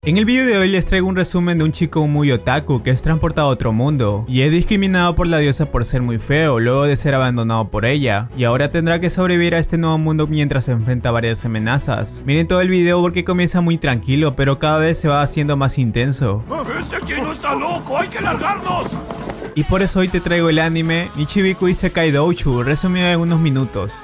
En el video de hoy les traigo un resumen de un chico muy otaku que es transportado a otro mundo y es discriminado por la diosa por ser muy feo luego de ser abandonado por ella, y ahora tendrá que sobrevivir a este nuevo mundo mientras se enfrenta a varias amenazas. Miren todo el video porque comienza muy tranquilo pero cada vez se va haciendo más intenso. ¡Este chino está loco! ¡Hay que largarnos! Y por eso hoy te traigo el anime Michibiko Isekai Douchu resumido en unos minutos.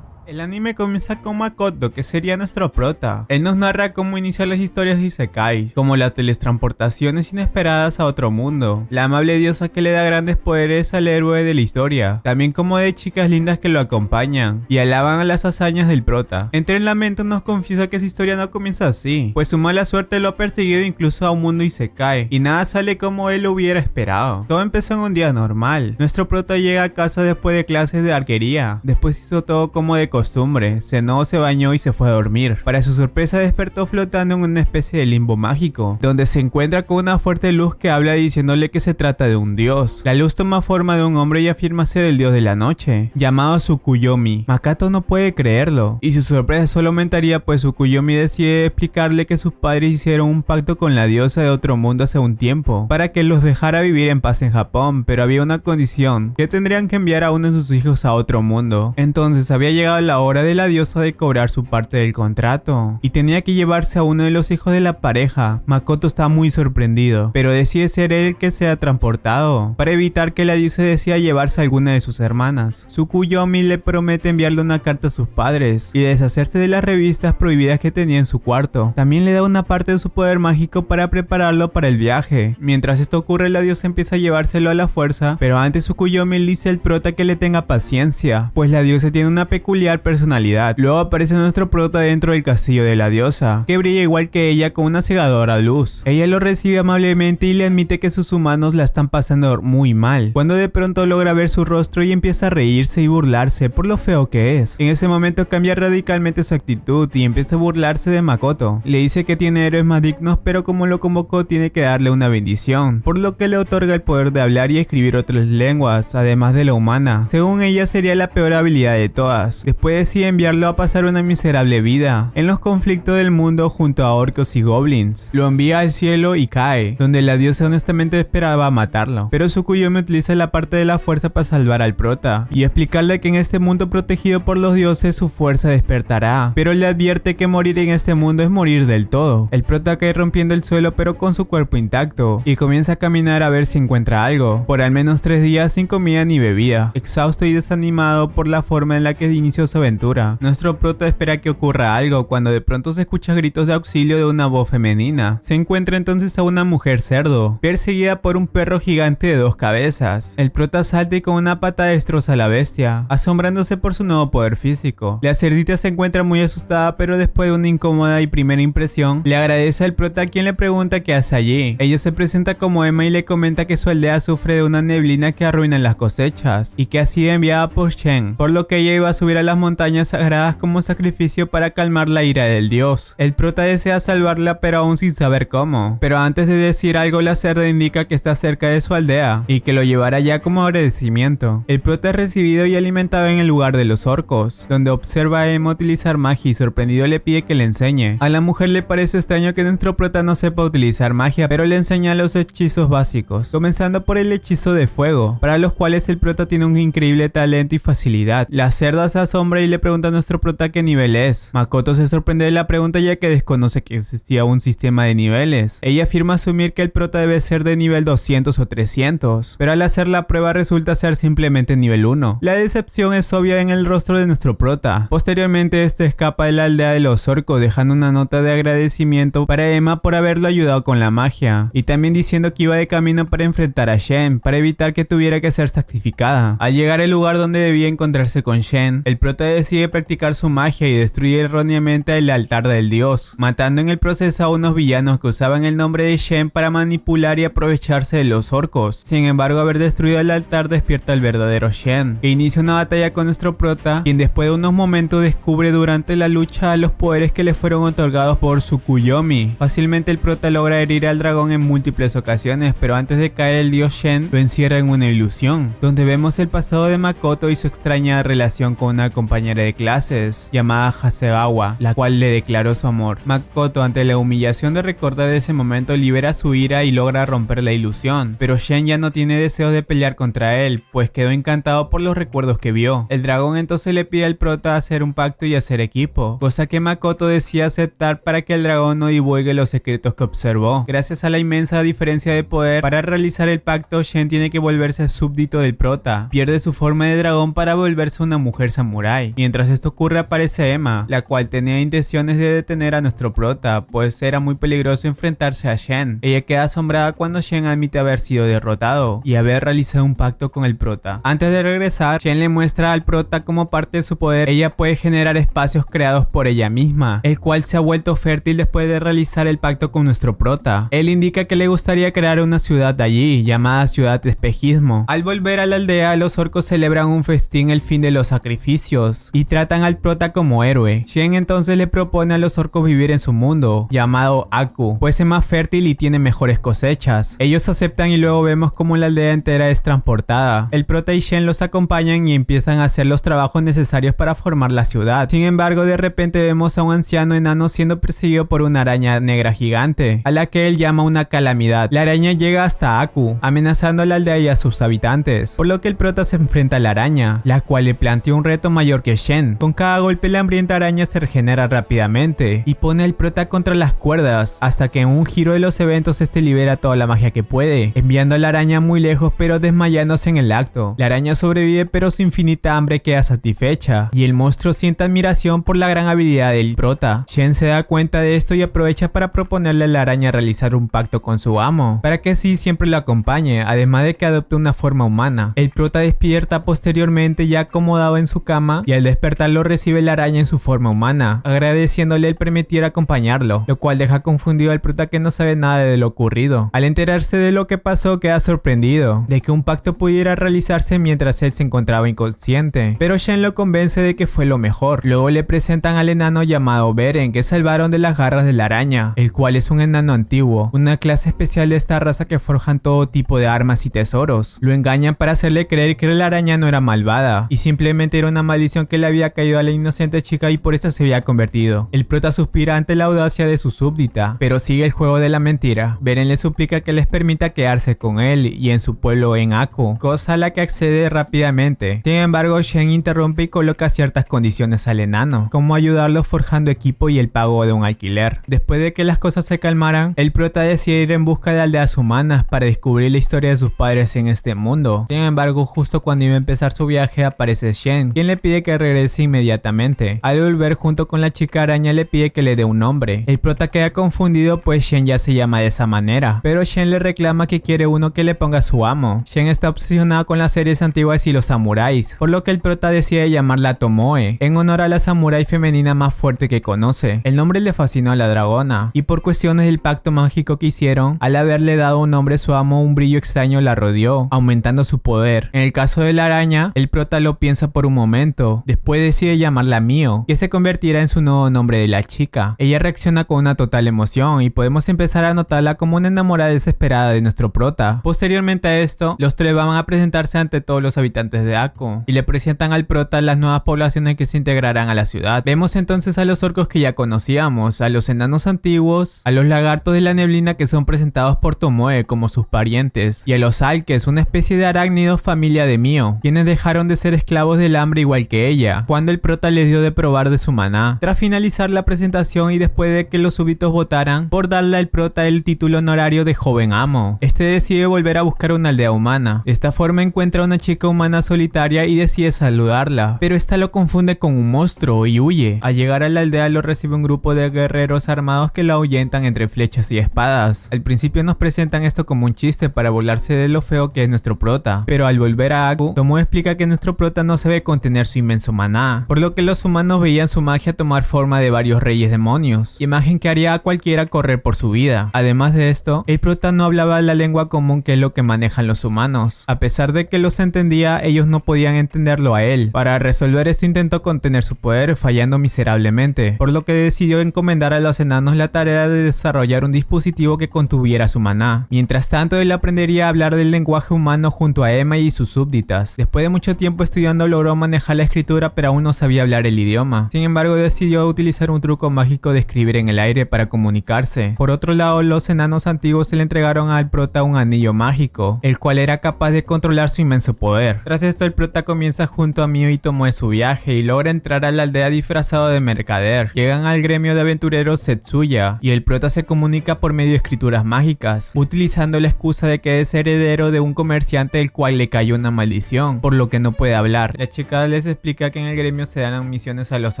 El anime comienza con Makoto, que sería nuestro prota. Él nos narra cómo inician las historias de Isekai, como las teletransportaciones inesperadas a otro mundo, la amable diosa que le da grandes poderes al héroe de la historia, también como de chicas lindas que lo acompañan y alaban a las hazañas del prota. Entre el lamento nos confiesa que su historia no comienza así, pues su mala suerte lo ha perseguido incluso a un mundo Isekai, y nada sale como él lo hubiera esperado. Todo empezó en un día normal. Nuestro prota llega a casa después de clases de arquería, después hizo todo como de costumbre, cenó, se bañó y se fue a dormir. Para su sorpresa despertó flotando en una especie de limbo mágico, donde se encuentra con una fuerte luz que habla diciéndole que se trata de un dios. La luz toma forma de un hombre y afirma ser el dios de la noche, llamado Tsukuyomi. Makoto no puede creerlo, y su sorpresa solo aumentaría pues Tsukuyomi decide explicarle que sus padres hicieron un pacto con la diosa de otro mundo hace un tiempo, para que los dejara vivir en paz en Japón, pero había una condición, que tendrían que enviar a uno de sus hijos a otro mundo. Entonces había llegado la hora de la diosa de cobrar su parte del contrato y tenía que llevarse a uno de los hijos de la pareja. Makoto está muy sorprendido, pero decide ser él el que sea transportado para evitar que la diosa decida llevarse a alguna de sus hermanas. Tsukuyomi le promete enviarle una carta a sus padres y deshacerse de las revistas prohibidas que tenía en su cuarto. También le da una parte de su poder mágico para prepararlo para el viaje. Mientras esto ocurre, la diosa empieza a llevárselo a la fuerza, pero antes Tsukuyomi le dice al prota que le tenga paciencia, pues la diosa tiene una peculiar personalidad. Luego aparece nuestro prota dentro del castillo de la diosa, que brilla igual que ella con una cegadora luz. Ella lo recibe amablemente y le admite que sus humanos la están pasando muy mal, cuando de pronto logra ver su rostro y empieza a reírse y burlarse por lo feo que es. En ese momento cambia radicalmente su actitud y empieza a burlarse de Makoto. Le dice que tiene héroes más dignos, pero como lo convocó tiene que darle una bendición, por lo que le otorga el poder de hablar y escribir otras lenguas, además de la humana. Según ella sería la peor habilidad de todas. Después decide enviarlo a pasar una miserable vida en los conflictos del mundo junto a orcos y goblins. Lo envía al cielo y cae, donde la diosa honestamente esperaba matarlo, pero Tsukuyomi utiliza la parte de la fuerza para salvar al prota y explicarle que en este mundo protegido por los dioses su fuerza despertará, pero le advierte que morir en este mundo es morir del todo. El prota cae rompiendo el suelo pero con su cuerpo intacto y comienza a caminar a ver si encuentra algo, por al menos 3 días sin comida ni bebida, exhausto y desanimado por la forma en la que inició su aventura. Nuestro prota espera que ocurra algo cuando de pronto se escucha gritos de auxilio de una voz femenina. Se encuentra entonces a una mujer cerdo, perseguida por un perro gigante de 2 cabezas. El prota salta y con una pata destroza a la bestia, asombrándose por su nuevo poder físico. La cerdita se encuentra muy asustada, pero después de una incómoda y primera impresión, le agradece al prota, quien le pregunta qué hace allí. Ella se presenta como Emma y le comenta que su aldea sufre de una neblina que arruina las cosechas y que ha sido enviada por Shen, por lo que ella iba a subir a las montañas sagradas como sacrificio para calmar la ira del dios. El prota desea salvarla pero aún sin saber cómo. Pero antes de decir algo, la cerda indica que está cerca de su aldea y que lo llevará allá como agradecimiento. El prota es recibido y alimentado en el lugar de los orcos, donde observa a Emma utilizar magia y sorprendido le pide que le enseñe. A la mujer le parece extraño que nuestro prota no sepa utilizar magia, pero le enseña los hechizos básicos, comenzando por el hechizo de fuego, para los cuales el prota tiene un increíble talento y facilidad. La cerda se asombra y le pregunta a nuestro prota qué nivel es. Makoto se sorprende de la pregunta ya que desconoce que existía un sistema de niveles. Ella afirma asumir que el prota debe ser de nivel 200 o 300, pero al hacer la prueba resulta ser simplemente nivel 1. La decepción es obvia en el rostro de nuestro prota. Posteriormente este escapa de la aldea de los orcos, dejando una nota de agradecimiento para Emma por haberlo ayudado con la magia, y también diciendo que iba de camino para enfrentar a Shen, para evitar que tuviera que ser sacrificada. Al llegar al lugar donde debía encontrarse con Shen, el prota prota decide practicar su magia y destruye erróneamente el altar del dios, matando en el proceso a unos villanos que usaban el nombre de Shen para manipular y aprovecharse de los orcos. Sin embargo, haber destruido el altar despierta al verdadero Shen, que inicia una batalla con nuestro prota, quien después de unos momentos descubre durante la lucha los poderes que le fueron otorgados por Tsukuyomi. Fácilmente el prota logra herir al dragón en múltiples ocasiones, pero antes de caer el dios Shen lo encierra en una ilusión, donde vemos el pasado de Makoto y su extraña relación con una compañera de clases llamada Hasegawa, la cual le declaró su amor. Makoto, ante la humillación de recordar ese momento, libera su ira y logra romper la ilusión, pero Shen ya no tiene deseos de pelear contra él, pues quedó encantado por los recuerdos que vio. El dragón entonces le pide al prota hacer un pacto y hacer equipo, cosa que Makoto decide aceptar para que el dragón no divulgue los secretos que observó. Gracias a la inmensa diferencia de poder, para realizar el pacto Shen tiene que volverse súbdito del prota, pierde su forma de dragón para volverse una mujer samurái. Mientras esto ocurre aparece Emma, la cual tenía intenciones de detener a nuestro prota, pues era muy peligroso enfrentarse a Shen. Ella queda asombrada cuando Shen admite haber sido derrotado y haber realizado un pacto con el prota. Antes de regresar, Shen le muestra al prota como parte de su poder ella puede generar espacios creados por ella misma, el cual se ha vuelto fértil después de realizar el pacto con nuestro prota. Él indica que le gustaría crear una ciudad allí, llamada Ciudad de Espejismo. Al volver a la aldea, los orcos celebran un festín el fin de los sacrificios y tratan al prota como héroe. Shen entonces le propone a los orcos vivir en su mundo, llamado Aku, pues es más fértil y tiene mejores cosechas. Ellos aceptan y luego vemos como la aldea entera es transportada. El prota y Shen los acompañan y empiezan a hacer los trabajos necesarios para formar la ciudad. Sin embargo, de repente vemos a un anciano enano siendo perseguido por una araña negra gigante, a la que él llama una calamidad. La araña llega hasta Aku, amenazando a la aldea y a sus habitantes, por lo que el prota se enfrenta a la araña, la cual le plantea un reto mayor que Shen. Con cada golpe la hambrienta araña se regenera rápidamente y pone al prota contra las cuerdas, hasta que en un giro de los eventos este libera toda la magia que puede, enviando a la araña muy lejos pero desmayándose en el acto. La araña sobrevive pero su infinita hambre queda satisfecha y el monstruo siente admiración por la gran habilidad del prota. Shen se da cuenta de esto y aprovecha para proponerle a la araña realizar un pacto con su amo, para que así siempre lo acompañe, además de que adopte una forma humana. El prota despierta posteriormente ya acomodado en su cama y al despertar lo recibe la araña en su forma humana, agradeciéndole el permitir acompañarlo, lo cual deja confundido al prota que no sabe nada de lo ocurrido. Al enterarse de lo que pasó queda sorprendido de que un pacto pudiera realizarse mientras él se encontraba inconsciente, pero Shen lo convence de que fue lo mejor. Luego le presentan al enano llamado Beren, que salvaron de las garras de la araña, el cual es un enano antiguo, una clase especial de esta raza que forjan todo tipo de armas y tesoros. Lo engañan para hacerle creer que la araña no era malvada y simplemente era una maldición que le había caído a la inocente chica y por eso se había convertido. El prota suspira ante la audacia de su súbdita, pero sigue el juego de la mentira. Beren le suplica que les permita quedarse con él y en su pueblo en Aku, cosa a la que accede rápidamente. Sin embargo, Shen interrumpe y coloca ciertas condiciones al enano, como ayudarlo forjando equipo y el pago de un alquiler. Después de que las cosas se calmaran, el prota decide ir en busca de aldeas humanas para descubrir la historia de sus padres en este mundo. Sin embargo, justo cuando iba a empezar su viaje aparece Shen, quien le pide que regrese inmediatamente. Al volver junto con la chica araña le pide que le dé un nombre. El prota queda confundido pues Shen ya se llama de esa manera, pero Shen le reclama que quiere uno que le ponga a su amo. Shen está obsesionado con las series antiguas y los samuráis, por lo que el prota decide llamarla Tomoe, en honor a la samurái femenina más fuerte que conoce. El nombre le fascinó a la dragona, y por cuestiones del pacto mágico que hicieron, al haberle dado un nombre a su amo, un brillo extraño la rodeó, aumentando su poder. En el caso de la araña, el prota lo piensa por un momento, después decide llamarla Mio, que se convertirá en su nuevo nombre de la chica. Ella reacciona con una total emoción y podemos empezar a notarla como una enamorada desesperada de nuestro prota. Posteriormente a esto, los tres van a presentarse ante todos los habitantes de Aku y le presentan al prota las nuevas poblaciones que se integrarán a la ciudad. Vemos entonces a los orcos que ya conocíamos, a los enanos antiguos, a los lagartos de la neblina que son presentados por Tomoe como sus parientes, y a los alques, una especie de arácnidos familia de Mio, quienes dejaron de ser esclavos del hambre igual que ella, cuando el prota les dio de probar de su maná. Tras finalizar la presentación y después de que los súbditos votaran por darle al prota el título honorario de joven amo, este decide volver a buscar una aldea humana. De esta forma encuentra a una chica humana solitaria y decide saludarla, pero esta lo confunde con un monstruo y huye. Al llegar a la aldea lo recibe un grupo de guerreros armados que lo ahuyentan entre flechas y espadas. Al principio nos presentan esto como un chiste para burlarse de lo feo que es nuestro prota, pero al volver a Aku, Tomoe explica que nuestro prota no sabe contener su inmenso maná, por lo que los humanos veían su magia tomar forma de varios reyes demonios, imagen que haría a cualquiera correr por su vida. Además de esto, el prota no hablaba la lengua común que es lo que manejan los humanos. A pesar de que los entendía, ellos no podían entenderlo a él. Para resolver esto intentó contener su poder, fallando miserablemente, por lo que decidió encomendar a los enanos la tarea de desarrollar un dispositivo que contuviera su maná. Mientras tanto, él aprendería a hablar del lenguaje humano junto a Emma y sus súbditas. Después de mucho tiempo estudiando, logró manejar la escritura, pero aún no sabía hablar el idioma. Sin embargo, decidió utilizar un truco mágico de escribir en el aire para comunicarse. Por otro lado, los enanos antiguos se le entregaron al prota un anillo mágico, el cual era capaz de controlar su inmenso poder. Tras esto, el prota comienza junto a Mio y Tomoe su viaje y logra entrar a la aldea disfrazado de mercader. Llegan al gremio de aventureros Setsuya y el prota se comunica por medio de escrituras mágicas, utilizando la excusa de que es heredero de un comerciante el cual le cayó una maldición, por lo que no puede hablar. La chica les explica que en el gremio se dan misiones a los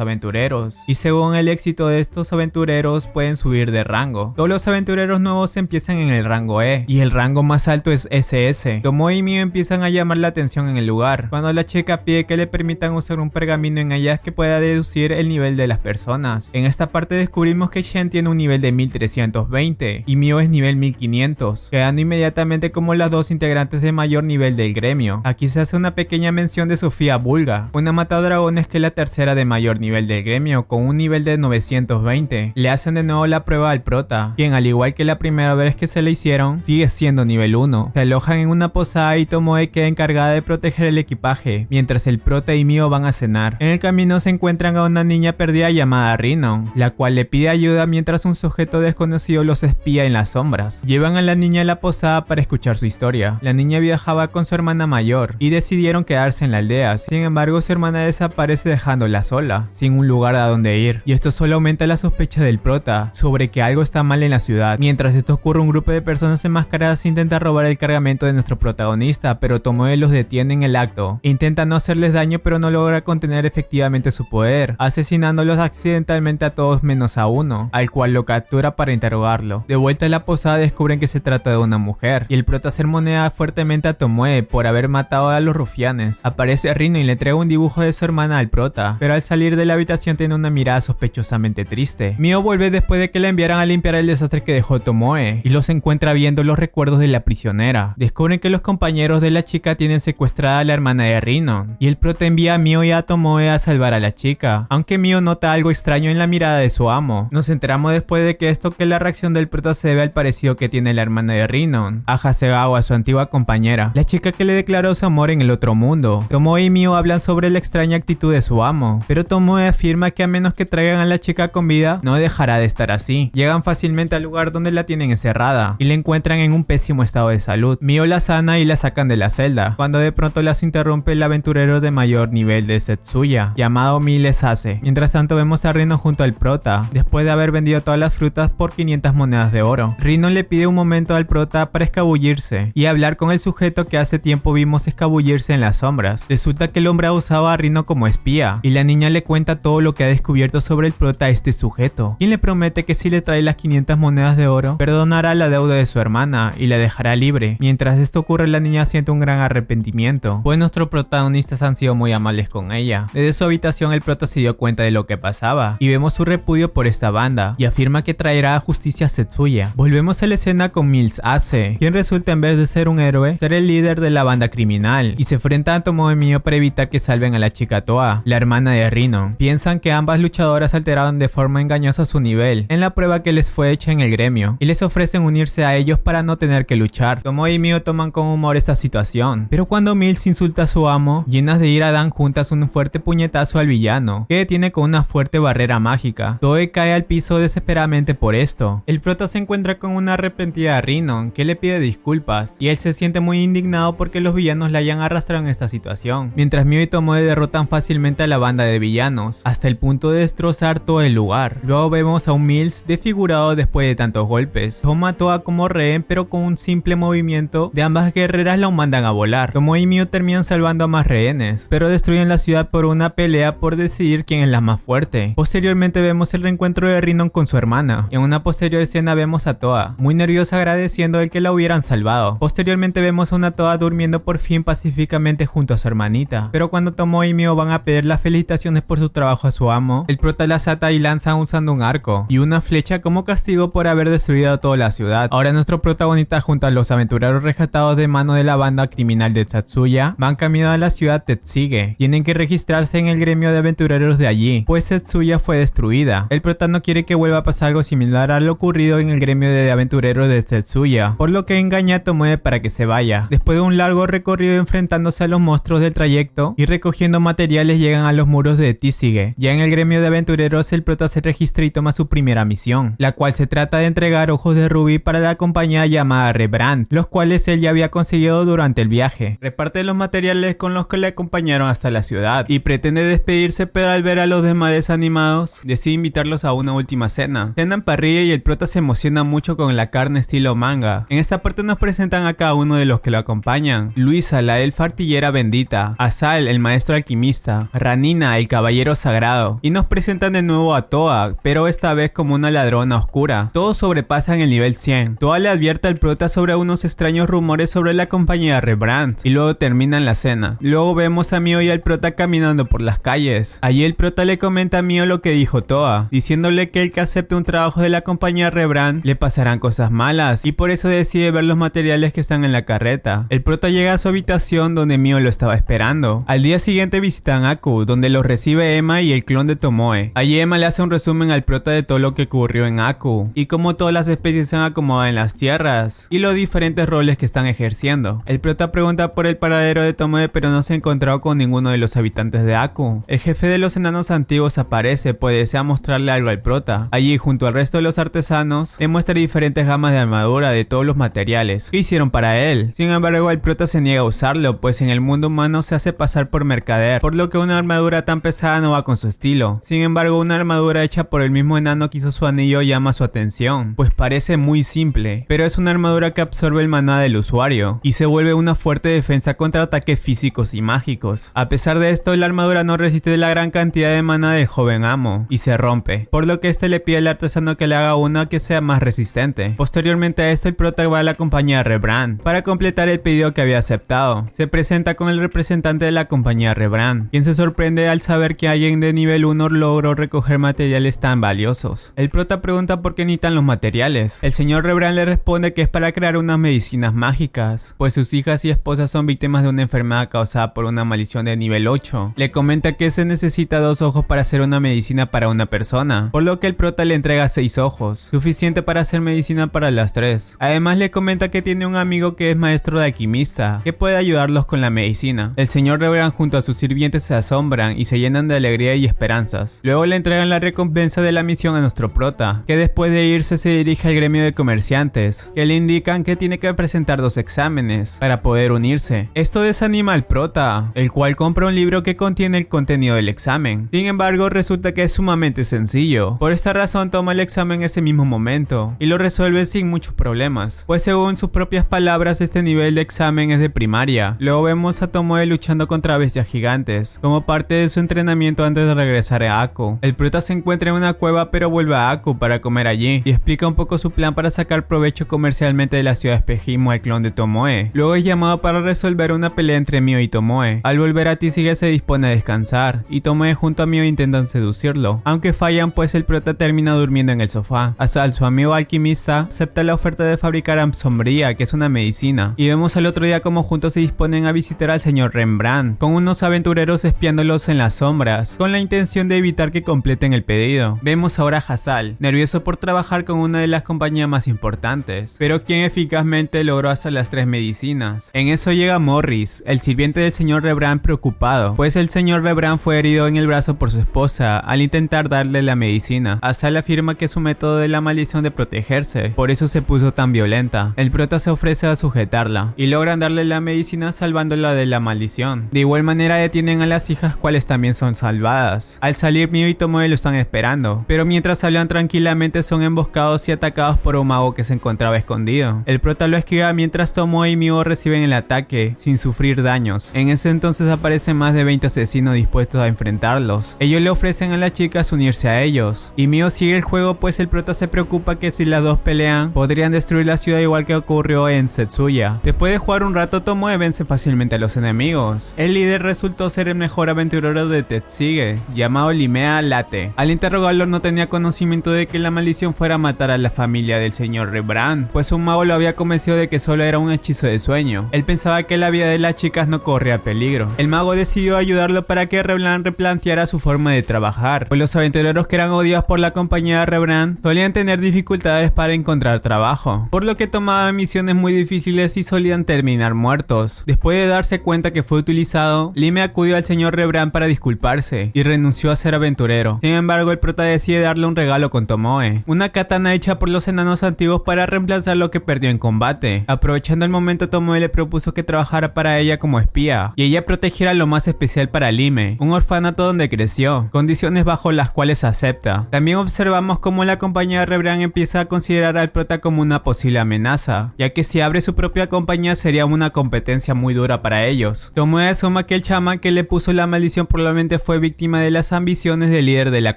aventureros y según el éxito de estos aventureros pueden subir de rango. Todos los aventureros nuevos empiezan en el rango E y el rango más alto es SS. Tomoe y Mio empiezan a llamar la atención en el lugar, cuando la chica pide que le permitan usar un pergamino en ellas que pueda deducir el nivel de las personas. En esta parte descubrimos que Shen tiene un nivel de 1320 y Mio es nivel 1500, quedando inmediatamente como las dos integrantes de mayor nivel del gremio. Aquí se hace una pequeña mención de Sofía Bulga, una matadragones que es la tercera de mayor nivel del gremio con un nivel de 920. Le hacen de nuevo la prueba al prota, quien al igual que la primera vez que se le hicieron, sigue siendo nivel 1. Se alojan en una posada y Tomoe queda encargada de proteger el equipaje, mientras el prota y Mio van a cenar. En el camino se encuentran a una niña perdida llamada Rhinon, la cual le pide ayuda mientras un sujeto desconocido los espía en las sombras. Llevan a la niña a la posada para escuchar su historia. La niña viajaba con su hermana mayor y decidieron quedarse en la aldea. Sin embargo, su hermana desaparece dejándola sola, sin un lugar a donde ir, y esto solo aumenta la sospecha del prota sobre que algo está mal en la ciudad. Mientras esto ocurre, un grupo de personas enmascaradas intenta robar el cargamento de nuestro protagonista, pero Tomoe los detiene en el acto. Intenta no hacerles daño, pero no logra contener efectivamente su poder, asesinándolos accidentalmente a todos menos a uno, al cual lo captura para interrogarlo. De vuelta a la posada descubren que se trata de una mujer, y el prota sermonea fuertemente a Tomoe por haber matado a los rufianes. Aparece Rino y le entrega un dibujo de su hermana al prota, pero al salir de la habitación tiene una mirada sospechosamente triste. Mio vuelve después de que la enviaran a limpiar el desastre que dejó Tomoe, y los encuentra viendo los recuerdos de la prisionera. Descubren que los compañeros de la chica tienen secuestrada a la hermana de Rino, y el prota envía a Mio y a Tomoe a salvar a la chica, aunque Mio nota algo extraño en la mirada de su amo. Nos enteramos después de que la reacción del prota se debe al parecido que tiene la hermana de Rino a Hasegawa, su antigua compañera, la chica que le declaró su amor en el otro mundo. Tomoe y Mio hablan sobre la extraña actitud de su amo, pero Tomoe afirma que a menos que traigan a la chica con vida, no dejará de estar así. Llegan fácilmente al lugar donde la tienen encerrada y la encuentran en un pésimo estado de salud. Mio la sana y la sacan de la celda, cuando de pronto las interrumpe el aventurero de mayor nivel de Setsuya, llamado Milesase. Mientras tanto vemos a Rino junto al prota, después de haber vendido todas las frutas por 500 monedas de oro. Rino le pide un momento al prota para escabullirse y hablar con el sujeto que hace tiempo vimos escabullirse en las sombras. Resulta que el hombre ha usado a Rino como espía, y la niña le cuenta todo lo que ha descubierto sobre el prota a este sujeto, quien le promete que si le trae las 500 monedas de oro, perdonará la deuda de su hermana y la dejará libre. Mientras esto ocurre, la niña siente un gran arrepentimiento, pues nuestros protagonistas han sido muy amables con ella. Desde su habitación el prota se dio cuenta de lo que pasaba, y vemos su repudio por esta banda, y afirma que traerá a justicia a Setsuya. Volvemos a la escena con Milesase, quien resulta en vez de ser un héroe, ser el líder de la banda criminal, y se enfrenta a Tomoe y Mio para evitar que salven a la chica Toa, la hermana de Rino. Piensan que ambas luchadoras alteraron de forma engañosa su nivel en la prueba que les fue hecha en el gremio, y les ofrecen unirse a ellos para no tener que luchar. Tomoe y Mio toman con humor esta situación, pero cuando Mills insulta a su amo, llenas de ira dan juntas un fuerte puñetazo al villano, que detiene con una fuerte barrera mágica. Toe cae al piso desesperadamente por esto. El prota se encuentra con una arrepentida Rino, que le pide disculpas, y él se siente muy indignado porque los villanos la hayan arrastrado en esta situación, mientras Mio y Tomoe derrotan fácilmente a la banda de villanos, hasta el punto de destrozar todo el lugar. Luego vemos a un Mills desfigurado después de tantos golpes. Toma a Toa como rehén, pero con un simple movimiento de ambas guerreras la mandan a volar. Tomoe y Mio terminan salvando a más rehenes, pero destruyen la ciudad por una pelea por decidir quién es la más fuerte. Posteriormente vemos el reencuentro de Rhinon con su hermana. En una posterior escena vemos a Toa, muy nerviosa agradeciendo el que la hubieran salvado. Posteriormente vemos a una Toa durmiendo por fin pacíficamente junto a su hermanita, pero cuando Tomoe Tomoe y Mio van a pedir las felicitaciones por su trabajo a su amo, el prota las ata y lanza usando un arco y una flecha como castigo por haber destruido toda la ciudad. Ahora nuestro protagonista junto a los aventureros rescatados de mano de la banda criminal de Tatsuya van camino a la ciudad Tetsuge. Tienen que registrarse en el gremio de aventureros de allí, pues Tetsuya fue destruida. El prota no quiere que vuelva a pasar algo similar a lo ocurrido en el gremio de aventureros de Tetsuya, por lo que engaña a Tomoe para que se vaya. Después de un largo recorrido enfrentándose a los monstruos del trayecto y recogiendo materiales, llegan a los muros de Tetsuge. Ya en el gremio de aventureros el prota se registra y toma su primera misión, la cual se trata de entregar ojos de rubí para la compañía llamada Rebrand, los cuales él ya había conseguido durante el viaje. Reparte los materiales con los que le acompañaron hasta la ciudad y pretende despedirse, pero al ver a los demás desanimados decide invitarlos a una última cena. Cenan parrilla y el prota se emociona mucho con la carne estilo manga. En esta parte nos presentan a cada uno de los que lo acompañan: Luisa, la elfa artillera bendita; Asal, el maestro alquimista; Ranina, el caballero sagrado; y nos presentan de nuevo a Toa, pero esta vez como una ladrona oscura. Todos sobrepasan el nivel 100. Toa le advierte al prota sobre unos extraños rumores sobre la compañía Rebrand y luego terminan la cena. Luego vemos a Mio y al prota caminando por las calles. Allí el prota le comenta a Mio lo que dijo Toa, diciéndole que el que acepte un trabajo de la compañía Rebrand le pasarán cosas malas y por eso decide ver los materiales que están en la carreta. El prota llega a su habitación donde Mio lo estaba esperando. Al día siguiente visitan Aku, donde los recibe Emma y el clon de Tomoe. Allí Emma le hace un resumen al prota de todo lo que ocurrió en Aku y cómo todas las especies se han acomodado en las tierras y los diferentes roles que están ejerciendo. El prota pregunta por el paradero de Tomoe, pero no se ha encontrado con ninguno de los habitantes de Aku. El jefe de los enanos antiguos aparece, pues desea mostrarle algo al prota. Allí, junto al resto de los artesanos, le muestra diferentes gamas de armadura de todos los materiales que hicieron para él. Sin embargo, el prota se niega a usarlo, pues en el mundo humano se hace pasar por mercader, por lo que una armadura tan pesada no va con su estilo. Sin embargo, una armadura hecha por el mismo enano que hizo su anillo llama su atención, pues parece muy simple, pero es una armadura que absorbe el maná del usuario y se vuelve una fuerte defensa contra ataques físicos y mágicos. A pesar de esto, la armadura no resiste la gran cantidad de maná del joven amo y se rompe, por lo que este le pide al artesano que le haga una que sea más resistente. Posteriormente a esto, el prota va a la compañía Rebrand para completar el pedido que había aceptado. Se presenta con el representante de la compañía Rebrand, quien se sorprende al saber que alguien de nivel 1 logró recoger materiales tan valiosos. El prota pregunta por qué necesitan los materiales. El señor Rebrand le responde que es para crear unas medicinas mágicas, pues sus hijas y esposas son víctimas de una enfermedad causada por una maldición de nivel 8. Le comenta que se necesita 2 ojos para hacer una medicina para una persona, por lo que el prota le entrega 6 ojos, suficiente para hacer medicina para las 3. Además le comenta que tiene un amigo que es maestro de alquimista, que puede ayudarlos con la medicina. El señor Rebrand junto a sus sirvientes se asombran y se llenan de alegría y esperanzas. Luego le entregan la recompensa de la misión a nuestro prota, que después de irse se dirige al gremio de comerciantes, que le indican que tiene que presentar 2 exámenes para poder unirse. Esto desanima al prota, el cual compra un libro que contiene el contenido del examen. Sin embargo, resulta que es sumamente sencillo. Por esta razón toma el examen ese mismo momento y lo resuelve sin muchos problemas, pues según sus propias palabras este nivel de examen es de primaria. Luego vemos a Tomoe luchando contra bestias gigantes, como parte de su entrenamiento antes de regresar a Aku. El prota se encuentra en una cueva pero vuelve a Aku para comer allí y explica un poco su plan para sacar provecho comercialmente de la ciudad de espejismo al clon de Tomoe. Luego es llamado para resolver una pelea entre Mio y Tomoe. Al volver a Tetsuge se dispone a descansar y Tomoe junto a Mio intentan seducirlo, aunque fallan pues el prota termina durmiendo en el sofá. Asal, su amigo alquimista, acepta la oferta de fabricar sombría, que es una medicina, y vemos al otro día como juntos se disponen a visitar al señor Rembrandt, con unos aventureros espiándolos en las sombras, con la intención de evitar que completen el pedido. Vemos ahora a Asal, nervioso por trabajar con una de las compañías más importantes, pero quien eficazmente logró hacer las 3 medicinas. En eso llega Morris, el sirviente del señor Rembrandt, preocupado, pues el señor Rembrandt fue herido en el brazo por su esposa al intentar darle la medicina. Asal afirma que es su método de la maldición de protegerse, por eso se puso tan violenta. El prota se ofrece a sujetarla y logran darle la medicina salvándola de la maldición. De igual manera detienen a las hijas, cuales también son salvadas. Al salir, Mio y Tomoe lo están esperando, pero mientras hablan tranquilamente son emboscados y atacados por un mago que se encontraba escondido. El prota lo esquiva mientras Tomoe y Mio reciben el ataque sin sufrir daños. En ese entonces aparecen más de 20 asesinos dispuestos a enfrentarlos. Ellos le ofrecen a las chicas unirse a ellos y Mio sigue el juego, pues el prota se preocupa que si las dos pelean podrían destruir la ciudad igual que ocurrió en Tetsuya. Después de jugar un rato, Tomoe vence fácilmente a los enemigos. El líder resulta resultó ser el mejor aventurero de Tetsuge, llamado Limea Late. Al interrogarlo no tenía conocimiento de que la maldición fuera a matar a la familia del señor Rebrand, pues un mago lo había convencido de que solo era un hechizo de sueño. Él pensaba que la vida de las chicas no corría peligro. El mago decidió ayudarlo para que Rebrand replanteara su forma de trabajar, pues los aventureros que eran odiados por la compañía de Rebrand solían tener dificultades para encontrar trabajo, por lo que tomaban misiones muy difíciles y solían terminar muertos. Después de darse cuenta que fue utilizado, Lime acudió al señor Rebrand para disculparse y renunció a ser aventurero. Sin embargo, el prota decide darle un regalo con Tomoe, una katana hecha por los enanos antiguos para reemplazar lo que perdió en combate. Aprovechando el momento, Tomoe le propuso que trabajara para ella como espía y ella protegiera lo más especial para Lime, un orfanato donde creció, condiciones bajo las cuales acepta. También observamos cómo la compañía de Rebrand empieza a considerar al prota como una posible amenaza, ya que si abre su propia compañía sería una competencia muy dura para ellos. Tomoe asuma que el chamán que le puso la maldición probablemente fue víctima de las ambiciones del líder de la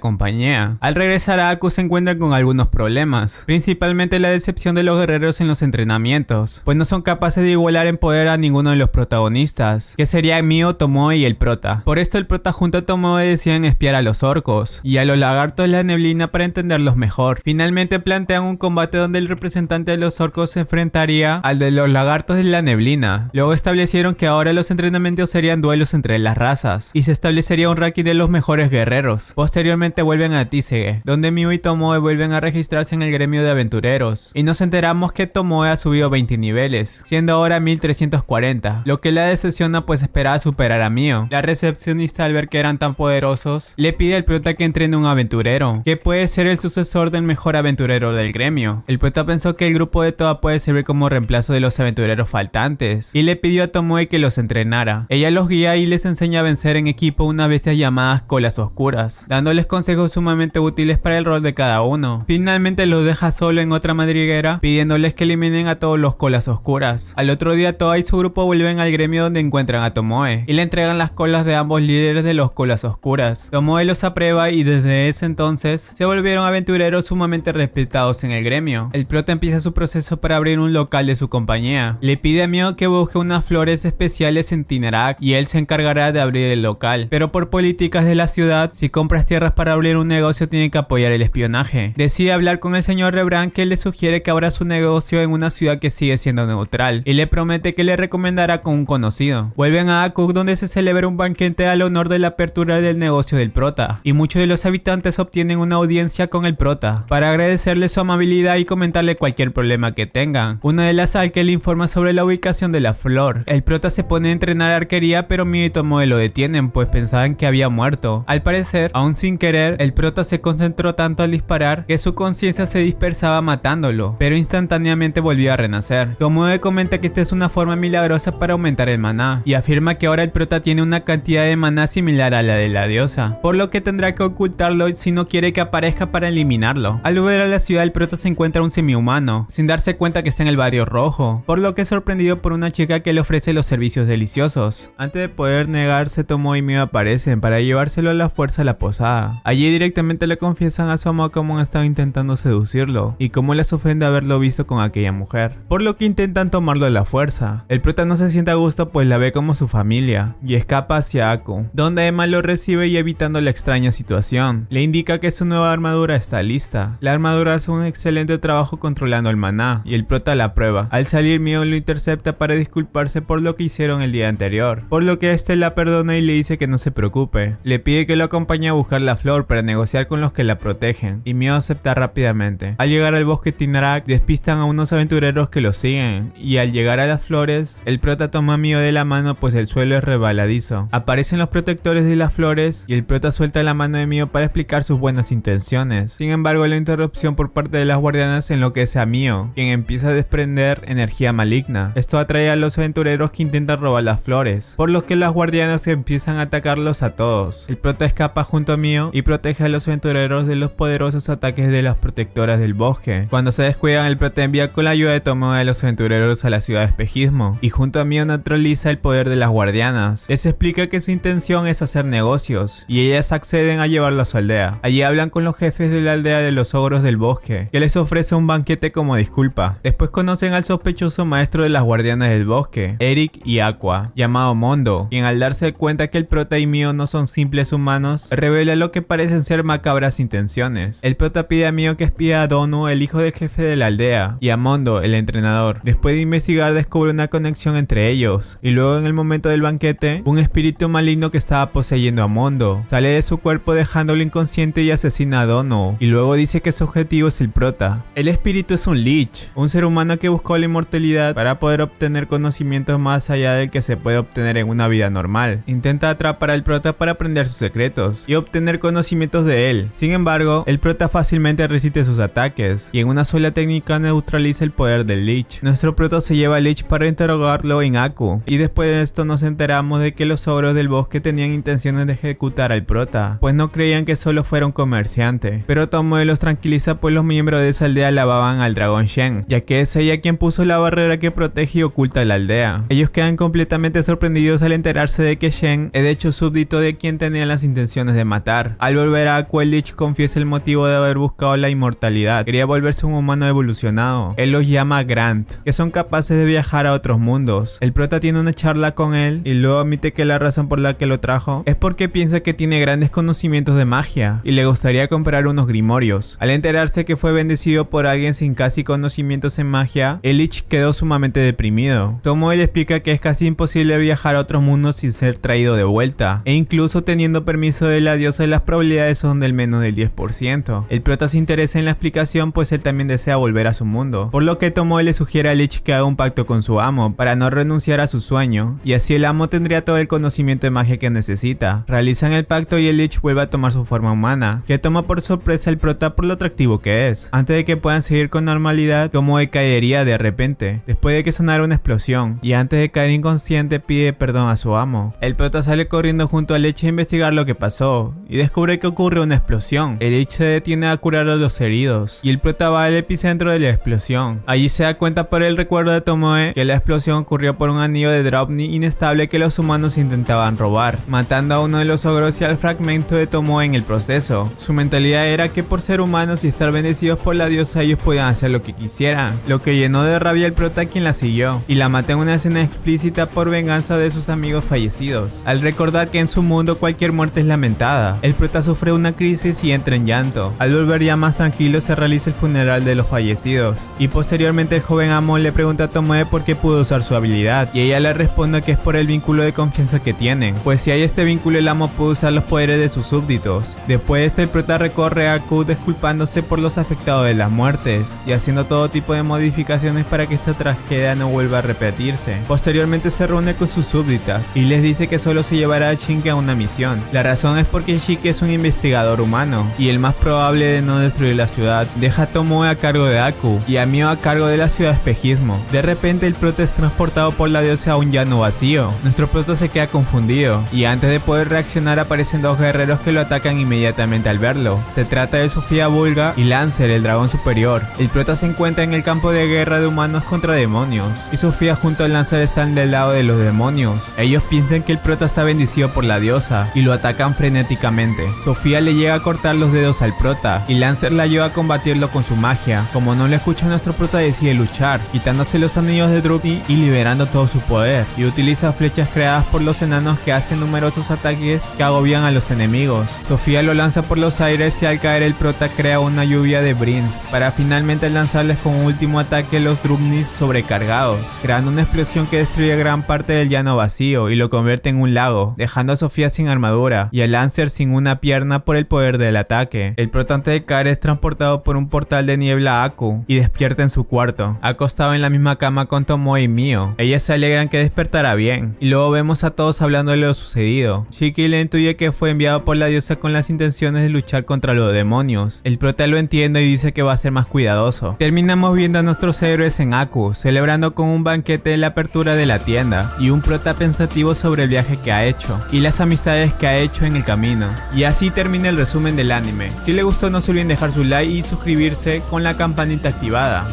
compañía. Al regresar a Aku se encuentran con algunos problemas, principalmente la decepción de los guerreros en los entrenamientos, pues no son capaces de igualar en poder a ninguno de los protagonistas, que sería Mio, Tomoe y el prota. Por esto el prota junto a Tomoe deciden espiar a los orcos y a los lagartos de la neblina para entenderlos mejor. Finalmente plantean un combate donde el representante de los orcos se enfrentaría al de los lagartos de la neblina. Luego establecieron que ahora los entrenamientos serían duelos entre las razas y se establecería un ranking de los mejores guerreros. Posteriormente vuelven a Tetsuge, donde Mio y Tomoe vuelven a registrarse en el gremio de aventureros y nos enteramos que Tomoe ha subido 20 niveles, siendo ahora 1340, lo que la decepciona pues esperaba superar a Mio. La recepcionista, al ver que eran tan poderosos, le pide al prota que entrene un aventurero, que puede ser el sucesor del mejor aventurero del gremio. El prota pensó que el grupo de Toa puede servir como reemplazo de los aventureros faltantes y le pidió a Tomoe que los entrenara. Ella los guía y les enseña a vencer en equipo una bestia llamada Colas Oscuras, dándoles consejos sumamente útiles para el rol de cada uno. Finalmente los deja solo en otra madriguera, pidiéndoles que eliminen a todos los Colas Oscuras. Al otro día Toa y su grupo vuelven al gremio donde encuentran a Tomoe y le entregan las colas de ambos líderes de los Colas Oscuras. Tomoe los aprueba y desde ese entonces se volvieron aventureros sumamente respetados en el gremio. El prota empieza su proceso para abrir un local de su compañía. Le pide a Mio que busque unas flores especiales en Tinarak y él se encargará de abrir el local, pero por políticas de la ciudad, si compras tierras para abrir un negocio tiene que apoyar el espionaje. Decide hablar con el señor Rebrand, que le sugiere que abra su negocio en una ciudad que sigue siendo neutral y le promete que le recomendará con un conocido. Vuelven a Akuk, donde se celebra un banquete al honor de la apertura del negocio del prota y muchos de los habitantes obtienen una audiencia con el prota para agradecerle su amabilidad y comentarle cualquier problema que tengan. Una de las Alke le informa sobre la ubicación de la flor. El prota se pone a entrenar arquería, pero Mio y Tomoe lo detienen pues pensaban que había muerto. Al parecer, aún sin querer, el prota se concentró tanto al disparar que su conciencia se dispersaba matándolo, pero instantáneamente volvió a renacer. Tomoe comenta que esta es una forma milagrosa para aumentar el maná y afirma que ahora el prota tiene una cantidad de maná similar a la de la diosa, por lo que tendrá que ocultarlo si no quiere que aparezca para eliminarlo. Al volver a la ciudad, el prota se encuentra un semihumano, sin darse cuenta que está en el barrio rojo, por lo que es sorprendido por una chica que le ofrece los servicios deliciosos. Antes de poder negarse, Tomoe y Mio aparecen para llevárselo a la fuerza a la posada. Allí directamente le confiesan a su amor cómo han estado intentando seducirlo y cómo les ofende haberlo visto con aquella mujer, por lo que intentan tomarlo a la fuerza. El prota no se siente a gusto pues la ve como su familia y escapa hacia Aku, donde Emma lo recibe y evitando la extraña situación, le indica que su nueva armadura está lista. La armadura hace un excelente trabajo controlando el maná y el prota la prueba. Al salir, Mio lo intercepta para disculparse por lo que hicieron el día anterior, por lo que este la perdona y le dice que no se preocupe. Le pide que lo acompañe a buscar la flor para negociar con los que la protegen y Mio acepta rápidamente. Al llegar al bosque Tinarak, despistan a unos aventureros que lo siguen y al llegar a las flores, el prota toma a Mio de la mano pues el suelo es resbaladizo. Aparecen los protectores de las flores y el prota suelta la mano de Mio para explicar sus buenas intenciones. Sin embargo, la interrupción por parte de las guardianas enloquece a Mio, quien empieza a desprender energía maligna. Esto atrae a los aventureros que intentan robar las flores, por lo que las guardianas empiezan a atacarlos a todos. El prota escapa junto a Mio y protege a los aventureros de los poderosos ataques de las protectoras del bosque. Cuando se descuidan, el prota envía con la ayuda de Tomoe a los aventureros a la ciudad de espejismo y junto a Mio neutraliza el poder de las guardianas. Les explica que su intención es hacer negocios y ellas acceden a llevarlo a su aldea. Allí hablan con los jefes de la aldea de los ogros del bosque, que les ofrece un banquete como disculpa. Después conocen al sospechoso maestro de las guardianas del bosque, Eric y Aqua, llamado Mondo, quien al darse cuenta que el prota y Mio no son simples humanos, revela lo que parecen ser macabras intenciones. El prota pide a Mio que espíe a Donu, el hijo del jefe de la aldea, y a Mondo, el entrenador. Después de investigar, descubre una conexión entre ellos, y luego en el momento del banquete, un espíritu maligno que estaba poseyendo a Mondo sale de su cuerpo dejándolo inconsciente y asesina a Donu, y luego dice que su objetivo es el prota. El espíritu es un Lich, un ser humano que buscó la inmortalidad para poder obtener conocimientos más allá del que se puede obtener en una vida normal. Intenta atrapar al prota para aprender sus secretos y obtener conocimientos de él. Sin embargo, el prota fácilmente resiste sus ataques y en una sola técnica neutraliza el poder del Lich. Nuestro prota se lleva al Lich para interrogarlo en Aku, y después de esto nos enteramos de que los ogros del bosque tenían intenciones de ejecutar al prota, pues no creían que solo fuera un comerciante. Pero Tomoe los tranquiliza, pues los miembros de esa aldea alababan al dragón Shen, ya que es ella quien puso la barrera que protege y oculta la aldea. Ellos quedan completamente sorprendidos al enterarse de que Shen es de hecho súbdito de quien tenía las intenciones de matar. Al volver a Aku, el Lich confiesa el motivo de haber buscado la inmortalidad. Quería volverse un humano evolucionado. Él los llama Grant, que son capaces de viajar a otros mundos. El prota tiene una charla con él y luego admite que la razón por la que lo trajo es porque piensa que tiene grandes conocimientos de magia y le gustaría comprar unos grimorios. Al enterarse que fue bendecido por alguien sin casi conocimientos en magia, el Lich quedó sumamente deprimido. Tomoe le explica que es casi imposible viajar a otros mundos sin ser traído de vuelta, e incluso teniendo permiso de la diosa las probabilidades son del menos del 10%. El prota se interesa en la explicación, pues él también desea volver a su mundo, por lo que Tomoe le sugiere a Lich que haga un pacto con su amo para no renunciar a su sueño, y así el amo tendría todo el conocimiento de magia que necesita. Realizan el pacto y el Lich vuelve a tomar su forma humana, que toma por sorpresa al prota por lo atractivo que es. Antes de que puedan seguir con normalidad, Tomoe caería de repente, después de que sonara una explosión, y antes de caer inconsciente pide perdón a su amo. El prota sale corriendo junto a Lich a investigar lo que pasó, y descubre que ocurre una explosión. El Lich se detiene a curar a los heridos, y el prota va al epicentro de la explosión. Allí se da cuenta por el recuerdo de Tomoe que la explosión ocurrió por un anillo de Draupni inestable que los humanos intentaban robar, matando a uno de los ogros y al fragmento de Tomoe en el proceso. Su mentalidad era que por ser humanos y estar bendecidos por la diosa ellos podían hacer lo que quisieran, lo que llenó de rabia al prota, quien la siguió y la mató en una escena explícita por venganza de sus amigos fallecidos. Al recordar que en su mundo cualquier muerte es lamentada, el prota sufre una crisis y entra en llanto. Al volver ya más tranquilo se realiza el funeral de los fallecidos y posteriormente el joven amo le pregunta a Tomoe por qué pudo usar su habilidad y ella le responde que es por el vínculo de confianza que tienen, pues si hay este vínculo el amo puede usar los poderes de sus súbditos. Después de esto el prota recorre a Aku disculpándose por los afectados de las muertes y haciendo todo tipo de modificaciones para que esta tragedia no vuelva a repetirse. Posteriormente se reúne con sus súbditas y les dice que solo se llevará a Shinke a una misión. La razón es porque Shinke es un investigador humano y el más probable de no destruir la ciudad. Deja a Tomoe a cargo de Aku y a Mio a cargo de la ciudad espejismo. De repente el prota es transportado por la diosa a un llano vacío. Nuestro prota se queda confundido y antes de poder reaccionar aparecen dos guerreros que lo atacan inmediatamente al verlo. Se trata de Sofía Bulga y Lancer, el dragón superior. El prota se encuentra en el campo de guerra de humanos contra demonios y Sofía junto a Lancer están del lado de los demonios. Ellos piensan que el prota está bendecido por la diosa y lo atacan frenéticamente. Sofía le llega a cortar los dedos al prota y Lancer la ayuda a combatirlo con su magia. Como no le escucha, nuestro prota decide luchar, quitándose los anillos de Draupni y liberando todo su poder, y utiliza flechas creadas por los enanos que hacen numerosos ataques que agobian a los enemigos. Sofía lo lanza por los aires y al caer el prota crea una lluvia de brinks para finalmente lanzarles con un último ataque los Draupnis sobrecargados, creando una explosión que destruye gran parte del llano vacío y lo convierte en un lago, dejando a Sofía sin armadura y a Lancer sin una pierna por el poder del ataque. El prota antes de caer es transportado por un portal de niebla a Aku y despierta en su cuarto, acostado en la misma cama con Tomoe y Mio. Ellas se alegran que despertará bien y luego vemos a todos hablando de lo sucedido. Shiki le intuye que fue enviado por la diosa con las intenciones de luchar contra los demonios. El prota lo entiende y dice que va a ser más cuidadoso. Terminamos viendo a nuestros héroes en Aku celebrando con un banquete en la apertura de la tienda y un prota pensativo sobre el viaje que ha hecho y las amistades que ha hecho en el camino. Y así termina el resumen del anime. Si les gustó no se olviden dejar su like y suscribirse con la campanita activada.